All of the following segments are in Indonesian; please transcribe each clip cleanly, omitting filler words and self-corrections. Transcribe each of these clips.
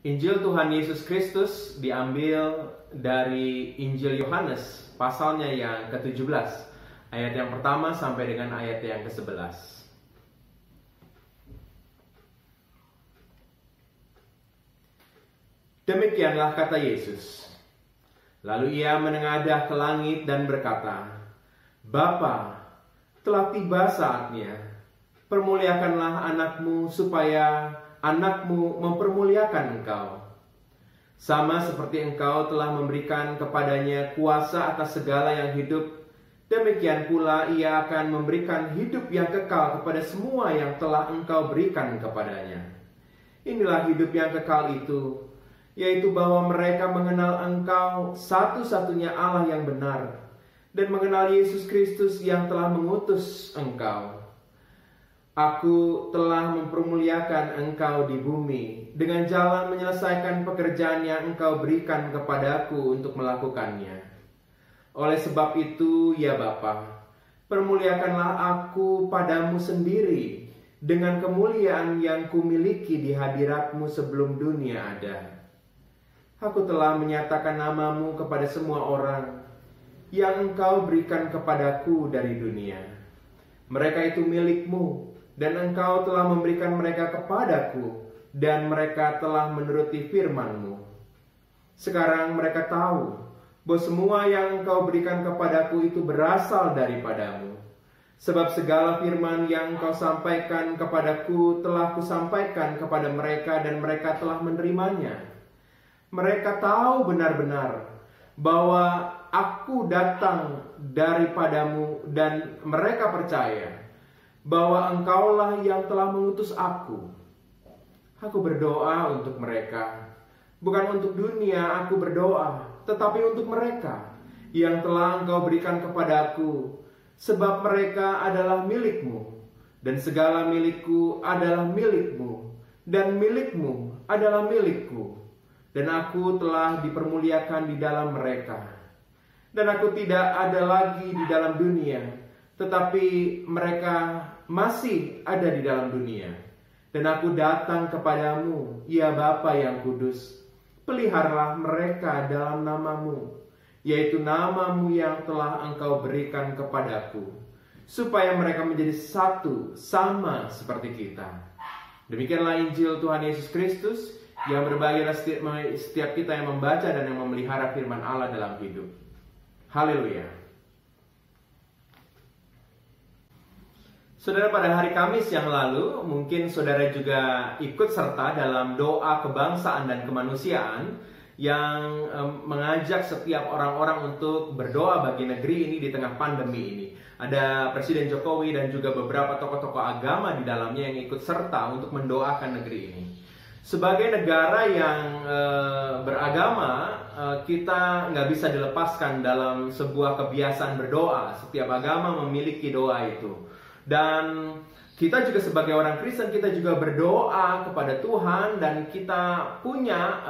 Injil Tuhan Yesus Kristus diambil dari Injil Yohanes, pasalnya yang ke-17, ayat yang pertama sampai dengan ayat yang ke-11. Demikianlah kata Yesus. Lalu ia menengadah ke langit dan berkata, Bapa, telah tiba saatnya. Permuliakanlah anakmu supaya anakmu mempermuliakan engkau. Sama seperti engkau telah memberikan kepadanya kuasa atas segala yang hidup, demikian pula ia akan memberikan hidup yang kekal kepada semua yang telah engkau berikan kepadanya. Inilah hidup yang kekal itu, yaitu bahwa mereka mengenal engkau satu-satunya Allah yang benar, dan mengenal Yesus Kristus yang telah mengutus engkau. Aku telah mempermuliakan engkau di bumi dengan jalan menyelesaikan pekerjaan yang engkau berikan kepadaku untuk melakukannya. Oleh sebab itu, ya Bapa, permuliakanlah aku padamu sendiri dengan kemuliaan yang kumiliki di hadiratmu sebelum dunia ada. Aku telah menyatakan namamu kepada semua orang yang engkau berikan kepadaku dari dunia. Mereka itu milikmu, dan engkau telah memberikan mereka kepadaku, dan mereka telah menuruti firman-Mu. Sekarang mereka tahu bahwa semua yang engkau berikan kepadaku itu berasal daripadamu. Sebab segala firman yang engkau sampaikan kepadaku telah kusampaikan kepada mereka, dan mereka telah menerimanya. Mereka tahu benar-benar bahwa aku datang daripadamu, dan mereka percaya bahwa engkaulah yang telah mengutus aku. Aku berdoa untuk mereka. Bukan untuk dunia aku berdoa, tetapi untuk mereka yang telah engkau berikan kepadaku. Sebab mereka adalah milikmu, dan segala milikku adalah milikmu, dan milikmu adalah milikku. Dan aku telah dipermuliakan di dalam mereka. Dan aku tidak ada lagi di dalam dunia, tetapi mereka masih ada di dalam dunia. Dan aku datang kepadamu, ya Bapa yang kudus. Peliharalah mereka dalam namamu, yaitu namamu yang telah engkau berikan kepadaku, supaya mereka menjadi satu, sama seperti kita. Demikianlah Injil Tuhan Yesus Kristus. Yang berbahagialah setiap kita yang membaca dan yang memelihara firman Allah dalam hidup. Haleluya. Saudara, pada hari Kamis yang lalu, mungkin saudara juga ikut serta dalam doa kebangsaan dan kemanusiaan yang mengajak setiap orang-orang untuk berdoa bagi negeri ini di tengah pandemi ini. Ada Presiden Jokowi dan juga beberapa tokoh-tokoh agama di dalamnya yang ikut serta untuk mendoakan negeri ini. Sebagai negara yang beragama, kita nggak bisa dilepaskan dalam sebuah kebiasaan berdoa. Setiap agama memiliki doa itu. Dan kita juga sebagai orang Kristen, kita juga berdoa kepada Tuhan, dan kita punya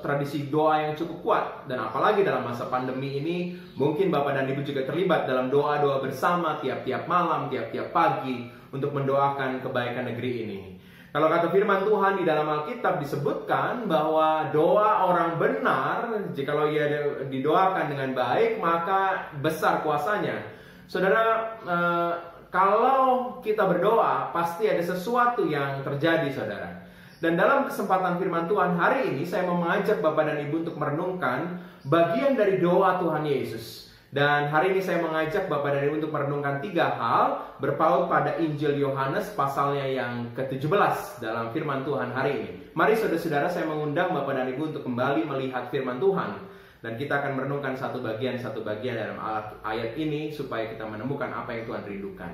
tradisi doa yang cukup kuat. Dan apalagi dalam masa pandemi ini, mungkin Bapak dan Ibu juga terlibat dalam doa-doa bersama tiap-tiap malam, tiap-tiap pagi untuk mendoakan kebaikan negeri ini. Kalau kata firman Tuhan di dalam Alkitab disebutkan bahwa doa orang benar, jikalau ia didoakan dengan baik, maka besar kuasanya. Saudara, kalau kita berdoa, pasti ada sesuatu yang terjadi, saudara. Dan dalam kesempatan firman Tuhan hari ini, saya mau mengajak Bapak dan Ibu untuk merenungkan bagian dari doa Tuhan Yesus. Dan hari ini saya mengajak Bapak dan Ibu untuk merenungkan 3 hal berpaut pada Injil Yohanes pasalnya yang ke-17 dalam firman Tuhan hari ini. Mari saudara-saudara, saya mengundang Bapak dan Ibu untuk kembali melihat firman Tuhan. Dan kita akan merenungkan satu bagian dalam ayat ini supaya kita menemukan apa yang Tuhan rindukan.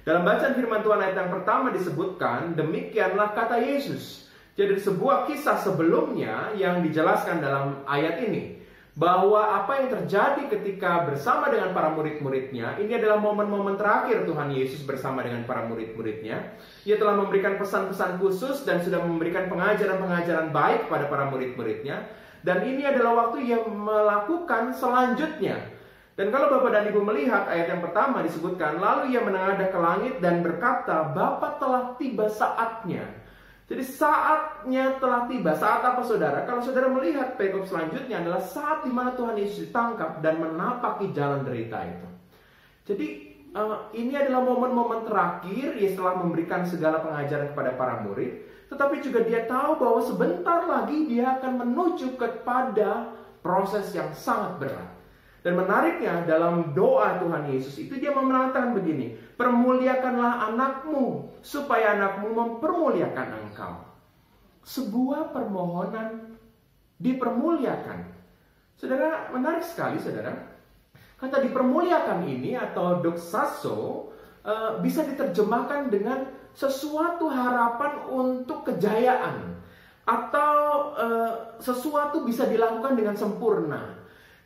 Dalam bacaan firman Tuhan ayat yang pertama disebutkan, demikianlah kata Yesus. Jadi sebuah kisah sebelumnya yang dijelaskan dalam ayat ini, bahwa apa yang terjadi ketika bersama dengan para murid-muridnya, ini adalah momen-momen terakhir Tuhan Yesus bersama dengan para murid-muridnya. Ia telah memberikan pesan-pesan khusus dan sudah memberikan pengajaran-pengajaran baik pada para murid-muridnya. Dan ini adalah waktu ia melakukan selanjutnya. Dan kalau Bapak dan Ibu melihat ayat yang pertama disebutkan, lalu ia menengadah ke langit dan berkata, Bapa, telah tiba saatnya. Jadi saatnya telah tiba. Saat apa saudara? Kalau saudara melihat perikop selanjutnya adalah saat di mana Tuhan Yesus ditangkap dan menapaki jalan derita itu. Jadi ini adalah momen-momen terakhir Yesus telah memberikan segala pengajaran kepada para murid. Tetapi juga dia tahu bahwa sebentar lagi dia akan menuju kepada proses yang sangat berat. Dan menariknya dalam doa Tuhan Yesus itu dia mengatakan begini, permuliakanlah anakmu supaya anakmu mempermuliakan engkau. Sebuah permohonan dipermuliakan. Saudara, menarik sekali saudara. Kata dipermuliakan ini atau doxazo bisa diterjemahkan dengan sesuatu harapan untuk kejayaan. Atau sesuatu bisa dilakukan dengan sempurna.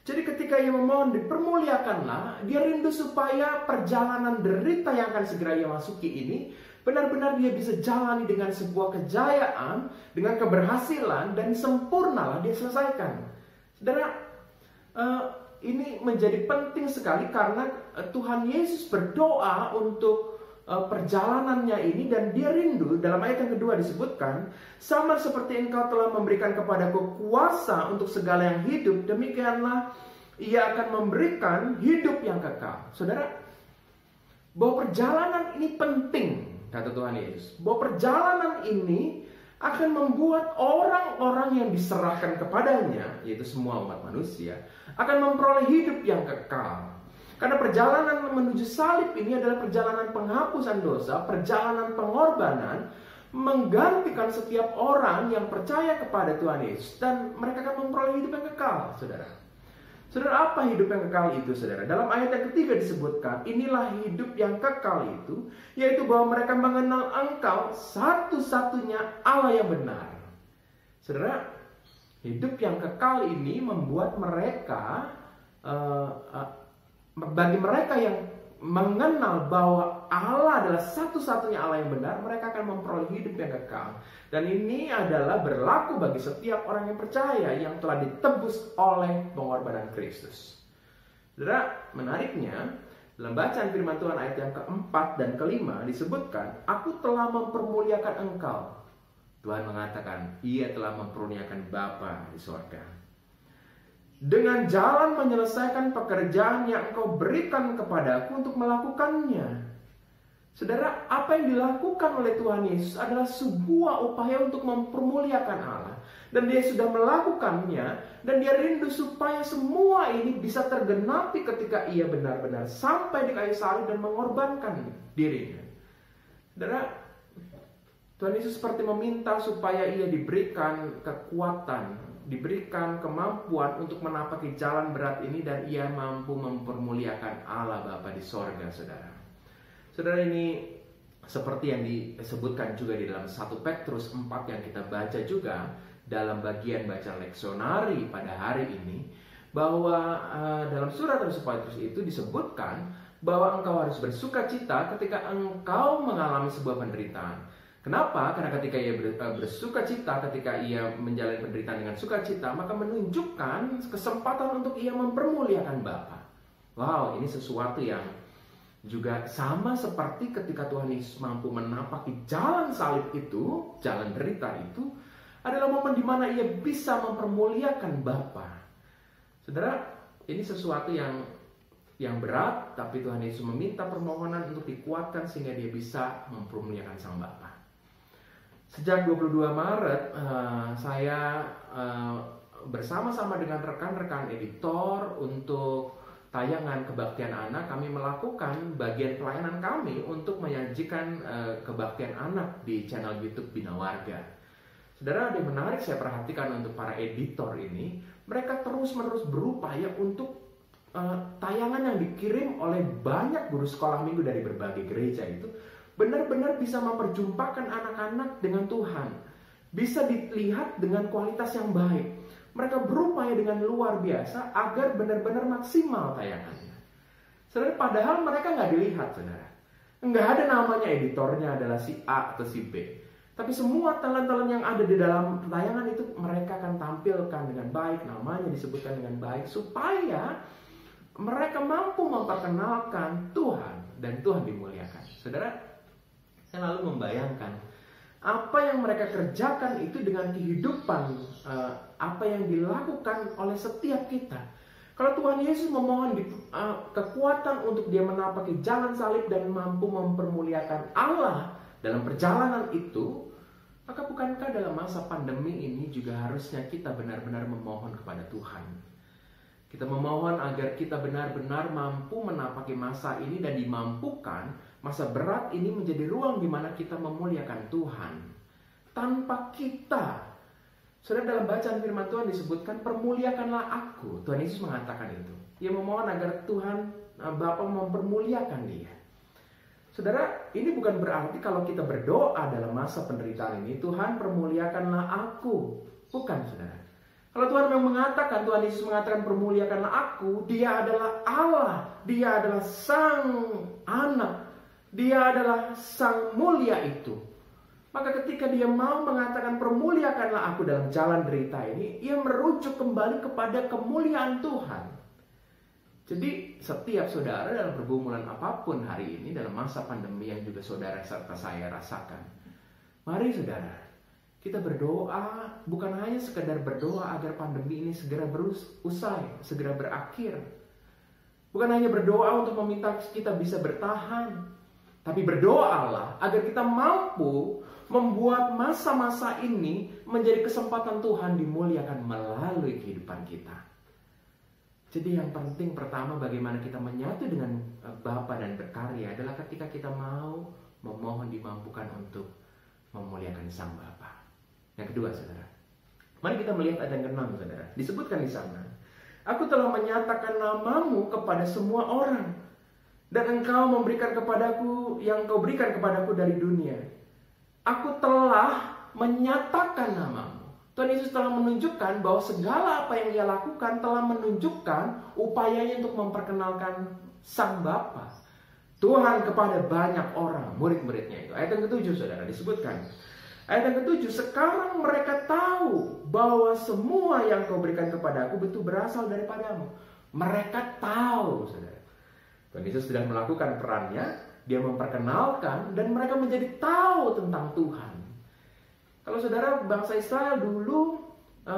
Jadi ketika ia memohon dipermuliakanlah, dia rindu supaya perjalanan derita yang akan segera ia masuki ini benar-benar dia bisa jalani dengan sebuah kejayaan, dengan keberhasilan, dan sempurnalah dia selesaikan. Saudara, ini menjadi penting sekali karena Tuhan Yesus berdoa untuk perjalanannya ini dan dia rindu. Dalam ayat yang kedua disebutkan, sama seperti engkau telah memberikan kepadaku kuasa untuk segala yang hidup, demikianlah ia akan memberikan hidup yang kekal. Saudara, bahwa perjalanan ini penting, kata Tuhan Yesus. Bahwa perjalanan ini akan membuat orang-orang yang diserahkan kepadanya, yaitu semua umat manusia, akan memperoleh hidup yang kekal. Karena perjalanan menuju salib ini adalah perjalanan penghapusan dosa, perjalanan pengorbanan, menggantikan setiap orang yang percaya kepada Tuhan Yesus, dan mereka akan memperoleh hidup yang kekal, saudara. Saudara, apa hidup yang kekal itu, saudara? Dalam ayat yang ketiga disebutkan, inilah hidup yang kekal itu, yaitu bahwa mereka mengenal engkau satu-satunya Allah yang benar. Saudara, hidup yang kekal ini membuat mereka bagi mereka yang mengenal bahwa Allah adalah satu-satunya Allah yang benar, mereka akan memperoleh hidup yang kekal. Dan ini adalah berlaku bagi setiap orang yang percaya yang telah ditebus oleh pengorbanan Kristus. Saudara, menariknya dalam bacaan firman Tuhan ayat yang keempat dan kelima disebutkan, aku telah mempermuliakan engkau. Tuhan mengatakan, ia telah mempermuliakan Bapa di sorga. Dengan jalan menyelesaikan pekerjaan yang engkau berikan kepadaku untuk melakukannya. Saudara, apa yang dilakukan oleh Tuhan Yesus adalah sebuah upaya untuk mempermuliakan Allah. Dan dia sudah melakukannya, dan dia rindu supaya semua ini bisa tergenapi ketika ia benar-benar sampai di kayu salib dan mengorbankan dirinya. Saudara, Tuhan Yesus seperti meminta supaya ia diberikan kekuatan, diberikan kemampuan untuk menapaki jalan berat ini, dan ia mampu mempermuliakan Allah Bapa di sorga, saudara. Saudara, ini seperti yang disebutkan juga di dalam 1 Petrus 4 yang kita baca juga dalam bagian bacaan leksionari pada hari ini, bahwa dalam surat Petrus itu disebutkan bahwa engkau harus bersuka cita ketika engkau mengalami sebuah penderitaan. Kenapa? Karena ketika ia bersuka cita, ketika ia menjalani penderitaan dengan sukacita, maka menunjukkan kesempatan untuk ia mempermuliakan Bapa. Wow, ini sesuatu yang juga sama seperti ketika Tuhan Yesus mampu menapaki jalan salib itu, jalan derita itu, adalah momen di mana ia bisa mempermuliakan Bapa. Saudara, ini sesuatu yang berat, tapi Tuhan Yesus meminta permohonan untuk dikuatkan sehingga dia bisa mempermuliakan Sang Bapa. Sejak 22 Maret, saya bersama-sama dengan rekan-rekan editor untuk tayangan Kebaktian Anak, kami melakukan bagian pelayanan kami untuk menyajikan Kebaktian Anak di channel YouTube Bina Warga. Saudara, ada yang menarik saya perhatikan untuk para editor ini, mereka terus-menerus berupaya untuk tayangan yang dikirim oleh banyak guru sekolah minggu dari berbagai gereja itu benar-benar bisa memperjumpakan anak-anak dengan Tuhan. Bisa dilihat dengan kualitas yang baik. Mereka berupaya dengan luar biasa agar benar-benar maksimal tayangannya. Saudara, padahal mereka nggak dilihat, saudara. Nggak ada namanya editornya adalah si A atau si B. Tapi semua talent-talent yang ada di dalam tayangan itu mereka akan tampilkan dengan baik, namanya disebutkan dengan baik, supaya mereka mampu memperkenalkan Tuhan dan Tuhan dimuliakan. Saudara, saya lalu membayangkan Apa yang mereka kerjakan itu dengan kehidupan apa yang dilakukan oleh setiap kita. Kalau Tuhan Yesus memohon kekuatan untuk dia menapaki jalan salib dan mampu mempermuliakan Allah dalam perjalanan itu, maka bukankah dalam masa pandemi ini juga harusnya kita benar-benar memohon kepada Tuhan. Kita memohon agar kita benar-benar mampu menapaki masa ini dan dimampukan masa berat ini menjadi ruang di mana kita memuliakan Tuhan. Tanpa kita, saudara, dalam bacaan firman Tuhan disebutkan, permuliakanlah aku. Tuhan Yesus mengatakan itu. Dia memohon agar Tuhan Bapa mempermuliakan dia. Saudara, ini bukan berarti kalau kita berdoa dalam masa penderitaan ini, Tuhan permuliakanlah aku. Bukan, saudara. Kalau Tuhan memang mengatakan, Tuhan Yesus mengatakan permuliakanlah aku, dia adalah Allah. Dia adalah Sang Anak. Dia adalah Sang Mulia itu. Maka ketika dia mau mengatakan permuliakanlah aku dalam jalan derita ini, ia merujuk kembali kepada kemuliaan Tuhan. Jadi setiap saudara dalam pergumulan apapun hari ini, dalam masa pandemi yang juga saudara serta saya rasakan, mari saudara, kita berdoa, bukan hanya sekedar berdoa agar pandemi ini segera usai, segera berakhir. Bukan hanya berdoa untuk meminta kita bisa bertahan, tapi berdoalah agar kita mampu membuat masa-masa ini menjadi kesempatan Tuhan dimuliakan melalui kehidupan kita. Jadi yang penting pertama, bagaimana kita menyatu dengan Bapa dan berkarya adalah ketika kita mau memohon dimampukan untuk memuliakan Sang Bapa. Yang kedua, saudara, mari kita melihat ayat yang ke-6, saudara. Disebutkan di sana, aku telah menyatakan namamu kepada semua orang, dan engkau memberikan kepadaku yang kau berikan kepadaku dari dunia. Aku telah menyatakan namamu. Tuhan Yesus telah menunjukkan bahwa segala apa yang dia lakukan telah menunjukkan upayanya untuk memperkenalkan Sang Bapa. Tuhan kepada banyak orang, murid-muridnya itu. Ayat yang ke-7, saudara, disebutkan. Ayat yang ke-7, sekarang mereka tahu bahwa semua yang kau berikan kepadaku betul berasal daripadamu. Mereka tahu, saudara. Tuhan Yesus sedang melakukan perannya. Dia memperkenalkan dan mereka menjadi tahu tentang Tuhan. Kalau saudara, bangsa Israel dulu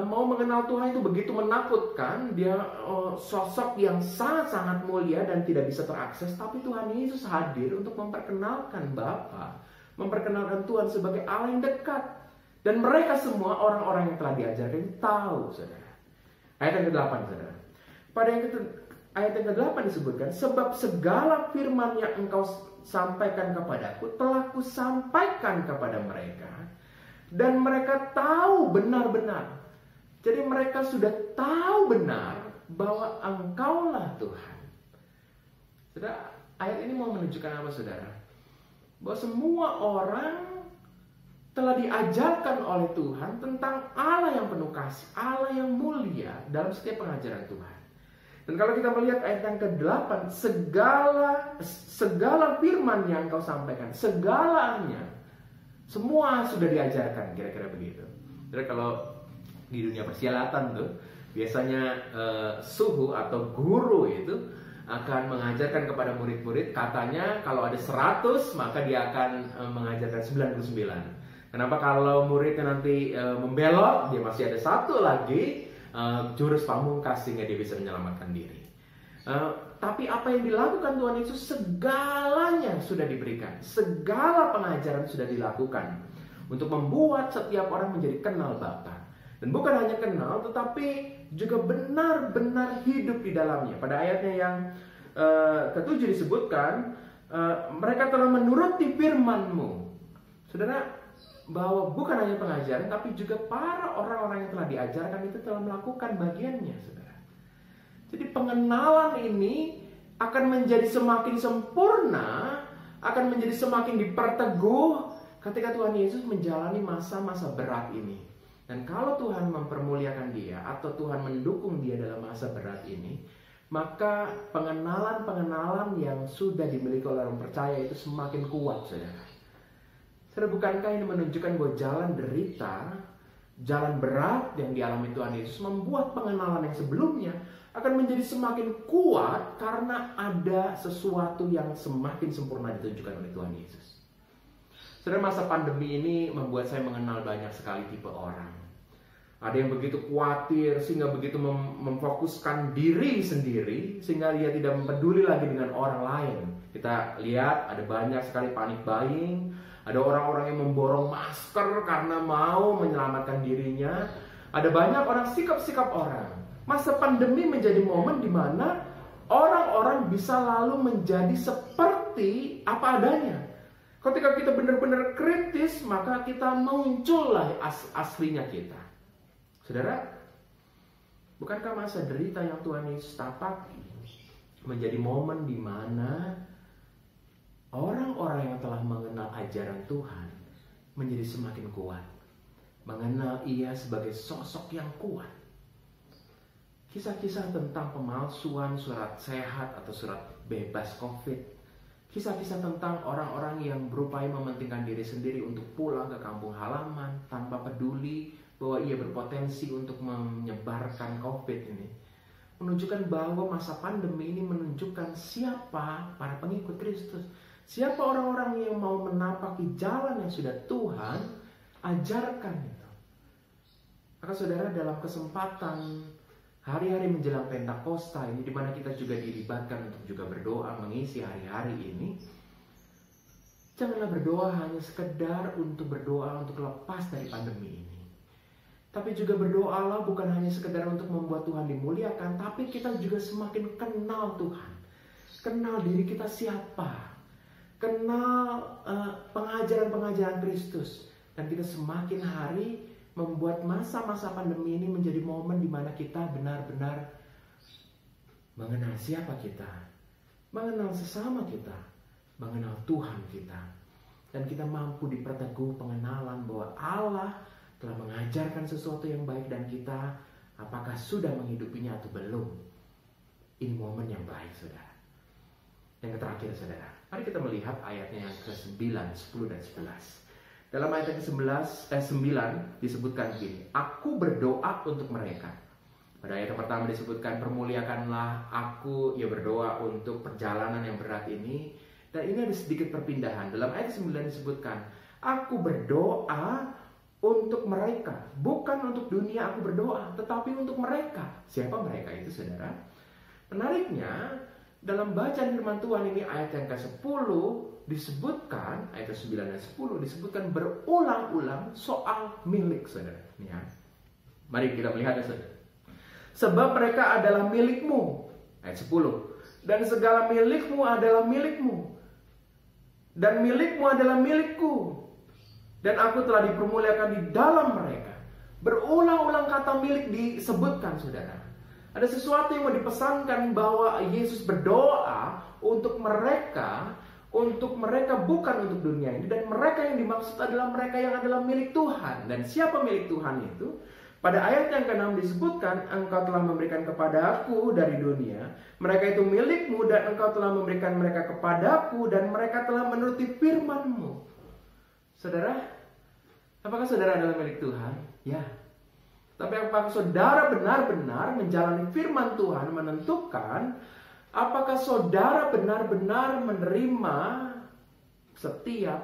mau mengenal Tuhan itu begitu menakutkan. Dia sosok yang sangat-sangat mulia dan tidak bisa terakses. Tapi Tuhan Yesus hadir untuk memperkenalkan Bapa, memperkenalkan Tuhan sebagai Allah yang dekat. Dan mereka semua orang-orang yang telah diajarkan tahu, saudara. Ayat yang ke-8, saudara. Pada ayat yang ke-8 disebutkan, sebab segala firman yang engkau sampaikan kepadaku telah kusampaikan kepada mereka, dan mereka tahu benar-benar. Jadi mereka sudah tahu benar bahwa engkaulah Tuhan. Saudara, ayat ini mau menunjukkan apa, saudara? Bahwa semua orang telah diajarkan oleh Tuhan tentang Allah yang penuh kasih, Allah yang mulia dalam setiap pengajaran Tuhan. Dan kalau kita melihat ayat yang ke-8, segala firman yang kau sampaikan, segalanya, semua sudah diajarkan, kira-kira begitu. Jadi kalau di dunia persilatan tuh, biasanya suhu atau guru itu akan mengajarkan kepada murid-murid, katanya kalau ada 100, maka dia akan mengajarkan 99. Kenapa? Kalau muridnya nanti membelot, dia masih ada satu lagi jurus pamungkas sehingga dia bisa menyelamatkan diri. Tapi apa yang dilakukan Tuhan Yesus, segalanya sudah diberikan, segala pengajaran sudah dilakukan untuk membuat setiap orang menjadi kenal Bapa. Dan bukan hanya kenal, tetapi juga benar-benar hidup di dalamnya. Pada ayatnya yang ke-7 disebutkan, mereka telah menuruti firman-Mu. Saudara, bahwa bukan hanya pengajaran, tapi juga para orang-orang yang telah diajarkan itu telah melakukan bagiannya, saudara. Jadi pengenalan ini akan menjadi semakin sempurna, akan menjadi semakin diperteguh ketika Tuhan Yesus menjalani masa-masa berat ini. Dan kalau Tuhan mempermuliakan dia, atau Tuhan mendukung dia dalam masa berat ini, maka pengenalan-pengenalan yang sudah dimiliki oleh orang percaya itu semakin kuat, saudara. Saudara, bukankah ini menunjukkan bahwa jalan derita, jalan berat yang dialami Tuhan Yesus membuat pengenalan yang sebelumnya akan menjadi semakin kuat karena ada sesuatu yang semakin sempurna ditunjukkan oleh Tuhan Yesus. Saudara, masa pandemi ini membuat saya mengenal banyak sekali tipe orang. Ada yang begitu khawatir sehingga begitu memfokuskan diri sendiri sehingga dia tidak peduli lagi dengan orang lain. Kita lihat ada banyak sekali panic buying. Ada orang-orang yang memborong masker karena mau menyelamatkan dirinya. Ada banyak orang, sikap-sikap orang. Masa pandemi menjadi momen di mana orang-orang bisa lalu menjadi seperti apa adanya. Ketika kita benar-benar kritis, maka kita muncullah aslinya kita. Saudara, bukankah masa derita yang Tuhan Yesus tapaki menjadi momen di mana orang-orang yang telah mengenal ajaran Tuhan menjadi semakin kuat, mengenal Ia sebagai sosok yang kuat. Kisah-kisah tentang pemalsuan surat sehat atau surat bebas COVID. Kisah-kisah tentang orang-orang yang berupaya mementingkan diri sendiri untuk pulang ke kampung halaman tanpa peduli bahwa ia berpotensi untuk menyebarkan COVID ini. Menunjukkan bahwa masa pandemi ini menunjukkan siapa para pengikut Kristus. Siapa orang-orang yang mau menapaki jalan yang sudah Tuhan ajarkan itu. Maka saudara, dalam kesempatan hari-hari menjelang Pentakosta ini, di mana kita juga dilibatkan untuk juga berdoa mengisi hari-hari ini, janganlah berdoa hanya sekedar untuk berdoa untuk lepas dari pandemi ini. Tapi juga berdoalah bukan hanya sekedar untuk membuat Tuhan dimuliakan, tapi kita juga semakin kenal Tuhan. Kenal diri kita siapa. Kenal pengajaran-pengajaran Kristus. Dan kita semakin hari membuat masa-masa pandemi ini menjadi momen di mana kita benar-benar mengenal siapa kita, mengenal sesama kita, mengenal Tuhan kita. Dan kita mampu diperteguh pengenalan bahwa Allah telah mengajarkan sesuatu yang baik dan kita apakah sudah menghidupinya atau belum. Ini momen yang baik, saudara. Yang terakhir, saudara, mari kita melihat ayatnya yang ke-9, 10 dan 11. Dalam ayat ke-9 disebutkan begini, aku berdoa untuk mereka. Pada ayat yang pertama disebutkan, permuliakanlah aku, ya berdoa untuk perjalanan yang berat ini. Dan ini ada sedikit perpindahan. Dalam ayat 9 disebutkan, aku berdoa untuk mereka. Bukan untuk dunia aku berdoa, tetapi untuk mereka. Siapa mereka itu, saudara? Menariknya, dalam bacaan firman Tuhan ini ayat yang ke-10 disebutkan, ayat 9 dan 10 disebutkan berulang-ulang soal milik, saudara. Ya. Mari kita melihatnya, saudara. Sebab mereka adalah milikmu, ayat 10. Dan segala milikmu adalah milikmu. Dan milikmu adalah milikku. Dan aku telah dipermuliakan di dalam mereka. Berulang-ulang kata milik disebutkan, saudara. Ada sesuatu yang mau dipesankan bahwa Yesus berdoa untuk mereka bukan untuk dunia ini. Dan mereka yang dimaksud adalah mereka yang adalah milik Tuhan. Dan siapa milik Tuhan itu? Pada ayat yang ke-6 disebutkan, engkau telah memberikan kepadaku dari dunia. Mereka itu milikmu dan engkau telah memberikan mereka kepadaku. Dan mereka telah menuruti firman-Mu. Saudara, apakah saudara adalah milik Tuhan? Ya. Tapi apakah saudara benar-benar menjalani firman Tuhan menentukan apakah saudara benar-benar menerima setiap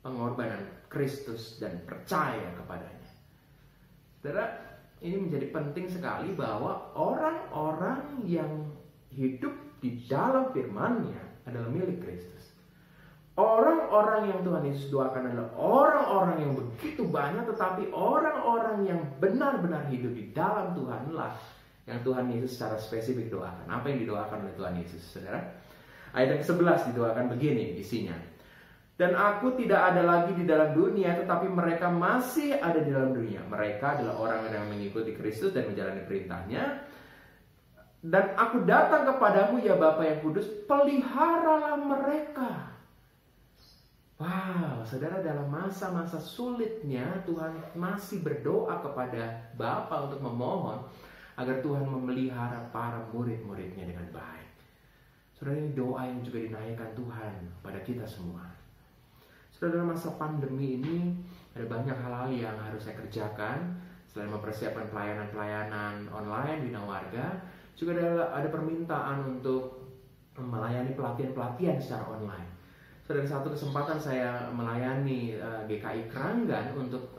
pengorbanan Kristus dan percaya kepadanya. Saudara, ini menjadi penting sekali bahwa orang-orang yang hidup di dalam firman-Nya adalah milik Kristus. Orang-orang yang Tuhan Yesus doakan adalah orang-orang yang begitu banyak, tetapi orang-orang yang benar-benar hidup di dalam Tuhanlah yang Tuhan Yesus secara spesifik doakan. Apa yang didoakan oleh Tuhan Yesus, saudara? Ayat yang ke-11 didoakan begini isinya. Dan aku tidak ada lagi di dalam dunia, tetapi mereka masih ada di dalam dunia. Mereka adalah orang yang mengikuti Kristus dan menjalani perintahnya. Dan aku datang kepadamu, ya Bapa yang kudus, peliharalah mereka. Wow, saudara, dalam masa-masa sulitnya Tuhan masih berdoa kepada Bapa untuk memohon agar Tuhan memelihara para murid-muridnya dengan baik. Saudara, ini doa yang juga dinaikkan Tuhan pada kita semua. Saudara, dalam masa pandemi ini ada banyak hal-hal yang harus saya kerjakan. Selain mempersiapkan pelayanan-pelayanan online Bina Warga, juga ada permintaan untuk melayani pelatihan-pelatihan secara online. Saudara, satu kesempatan saya melayani GKI Keranggan untuk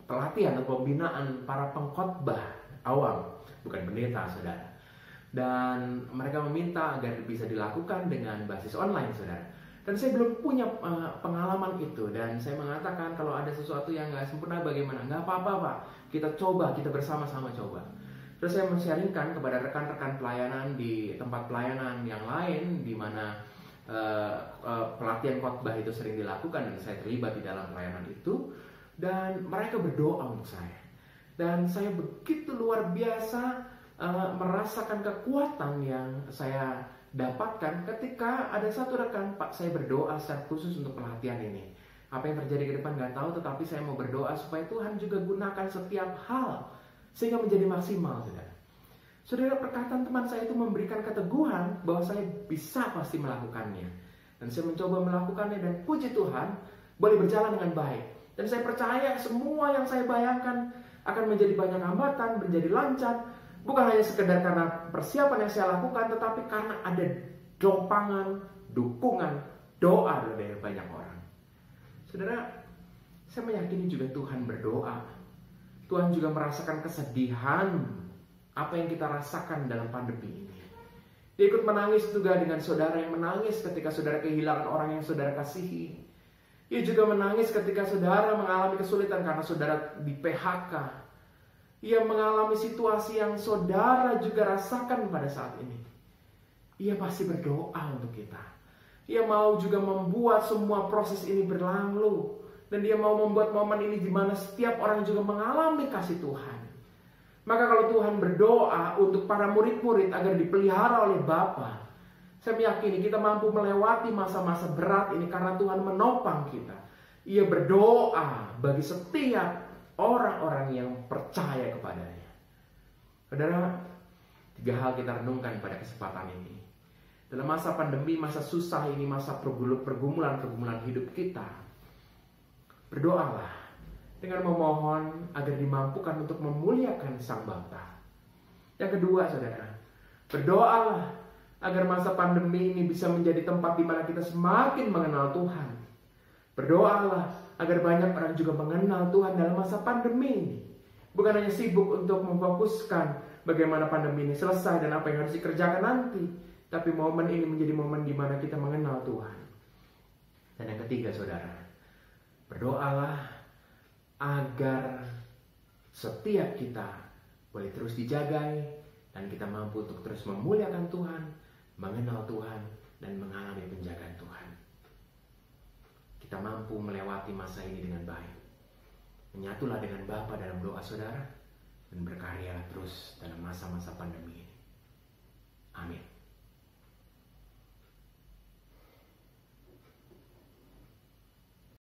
pelatihan atau pembinaan para pengkhotbah awam, bukan pendeta, saudara. Dan mereka meminta agar bisa dilakukan dengan basis online, saudara. Dan saya belum punya pengalaman itu, dan saya mengatakan kalau ada sesuatu yang nggak sempurna bagaimana? Nggak apa-apa, Pak. Kita coba, kita bersama-sama coba. Terus saya men-sharingkan kepada rekan-rekan pelayanan di tempat pelayanan yang lain, di mana pelatihan khotbah itu sering dilakukan, dan saya terlibat di dalam pelayanan itu. Dan mereka berdoa untuk saya, dan saya begitu luar biasa merasakan kekuatan yang saya dapatkan ketika ada satu rekan, Pak, saya berdoa secara khusus untuk pelatihan ini. Apa yang terjadi ke depan nggak tahu, tetapi saya mau berdoa supaya Tuhan juga gunakan setiap hal sehingga menjadi maksimal, saudara. Saudara, perkataan teman saya itu memberikan keteguhan bahwa saya bisa pasti melakukannya. Dan saya mencoba melakukannya, dan puji Tuhan boleh berjalan dengan baik. Dan saya percaya semua yang saya bayangkan akan menjadi banyak hambatan, menjadi lancar. Bukan hanya sekedar karena persiapan yang saya lakukan, tetapi karena ada dopangan, dukungan, doa dari banyak orang. Saudara, saya meyakini juga Tuhan berdoa. Tuhan juga merasakan kesedihan apa yang kita rasakan dalam pandemi ini. Dia ikut menangis juga dengan saudara yang menangis ketika saudara kehilangan orang yang saudara kasihi. Ia juga menangis ketika saudara mengalami kesulitan karena saudara di PHK. Ia mengalami situasi yang saudara juga rasakan pada saat ini. Ia pasti berdoa untuk kita. Ia mau juga membuat semua proses ini berlalu. Dan dia mau membuat momen ini di mana setiap orang juga mengalami kasih Tuhan. Maka kalau Tuhan berdoa untuk para murid-murid agar dipelihara oleh Bapa, saya meyakini kita mampu melewati masa-masa berat ini karena Tuhan menopang kita. Ia berdoa bagi setiap orang-orang yang percaya kepadanya. Saudara, 3 hal kita renungkan pada kesempatan ini. Dalam masa pandemi, masa susah ini, masa pergumulan hidup kita, berdoalah dengan memohon agar dimampukan untuk memuliakan Sang Bapa. Yang kedua, saudara, berdoalah agar masa pandemi ini bisa menjadi tempat di mana kita semakin mengenal Tuhan. Berdoalah agar banyak orang juga mengenal Tuhan dalam masa pandemi ini. Bukan hanya sibuk untuk memfokuskan bagaimana pandemi ini selesai dan apa yang harus dikerjakan nanti, tapi momen ini menjadi momen di mana kita mengenal Tuhan. Dan yang ketiga, saudara, berdoalah agar setiap kita boleh terus dijagai dan kita mampu untuk terus memuliakan Tuhan, mengenal Tuhan, dan mengalami penjagaan Tuhan. Kita mampu melewati masa ini dengan baik. Menyatulah dengan Bapa dalam doa saudara, dan berkarya terus dalam masa-masa pandemi ini.